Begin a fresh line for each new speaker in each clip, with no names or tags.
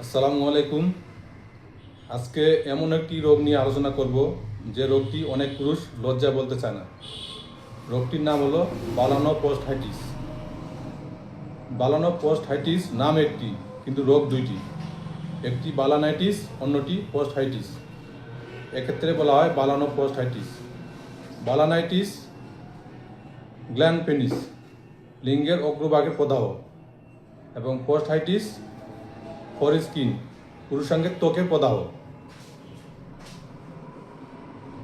আসসালামু আলাইকুম। আজকে এমন একটি রোগ নিয়ে আলোচনা করব যে রোগটি অনেক পুরুষ লজ্জা বলতে চায় না। রোগটির নাম হলো বালানোপোস্টাইটিস। বালানোপোস্টাইটিস নাম একটি, কিন্তু রোগ দুইটি। একটি বালানাইটিস, অন্যটি পোস্টাইটিস। এক্ষেত্রে বলা হয় বালানোপোস্টাইটিস। বালানাইটিস গ্ল্যান্ড পেনিস, লিঙ্গের অগ্রভাগের প্রদাহ, এবং পোস্টাইটিস ফরস্কিন, পুরুষাঙ্গের ত্বকের প্রদাহ।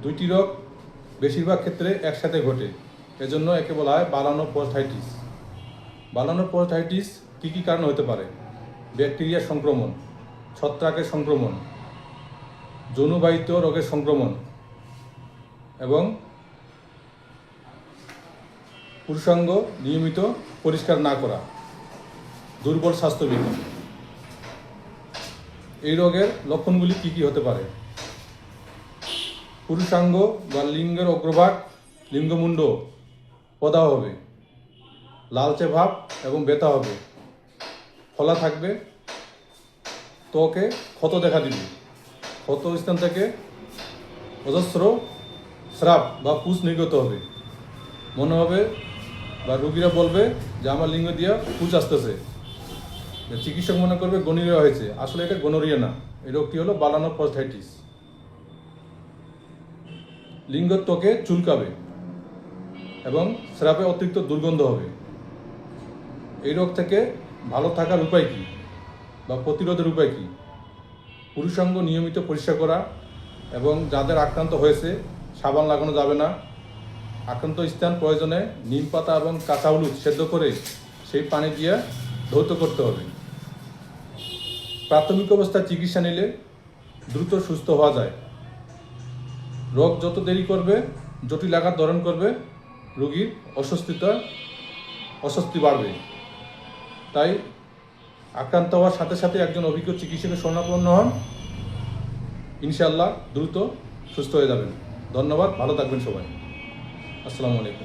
দুইটি রোগ বেশিরভাগ ক্ষেত্রে একসাথে ঘটে, এজন্য একে বলা হয় বালানোপোস্টাইটিস। বালানোপোস্টাইটিস কী কী কারণে হতে পারে? ব্যাকটেরিয়া সংক্রমণ, ছত্রাকের সংক্রমণ, যৌনবাহিত রোগের সংক্রমণ, এবং পুরুষাঙ্গ নিয়মিত পরিষ্কার না করা, দুর্বল স্বাস্থ্যবিধি। এই রোগের লক্ষণগুলি কী কী হতে পারে? পুরুষাঙ্গ বা লিঙ্গের অগ্রভাগ, লিঙ্গমুণ্ড প্রদাহ হবে, লালচে ভাব এবং ব্যথা হবে, ফলা থাকবে, ত্বকে ক্ষত দেখা দিবে, ক্ষত স্থান থেকে অজস্র স্রাব বা পুষ নির্গত হবে। মনে হবে বা রোগীরা বলবে যে আমার লিঙ্গ দিয়ে পুষ আসতেছে। চিকিৎসক মনে করবে গনোরিয়া হয়েছে, আসলে এটা গনোরিয়া না, এই রোগটি হলো বালানোপোস্টাইটিস। লিঙ্গ ত্বকে চুলকাবে এবং স্রাবে অতিরিক্ত দুর্গন্ধ হবে। এই রোগ থেকে ভালো থাকার উপায় কী বা প্রতিরোধের উপায় কী? পুরুষাঙ্গ নিয়মিত পরিষ্কার করা, এবং যাদের আক্রান্ত হয়েছে সাবান লাগানো যাবে না। আক্রান্ত স্থান প্রয়োজনে নিম পাতা এবং কাঁচা হলুদ সেদ্ধ করে সেই পানি দিয়ে ধৌত করতে হবে। প্রাথমিক অবস্থায় চিকিৎসা নিলে দ্রুত সুস্থ হওয়া যায়। রোগ যত দেরি করবে, জটিল আকার ধারণ করবে, রোগীর অস্বস্তি বাড়বে। তাই আক্রান্ত হওয়ার সাথে সাথে একজন অভিজ্ঞ চিকিৎসকের শরণাপন্ন হন, ইনশাআল্লাহ দ্রুত সুস্থ হয়ে যাবেন। ধন্যবাদ, ভালো থাকবেন সবাই। আসসালামু আলাইকুম।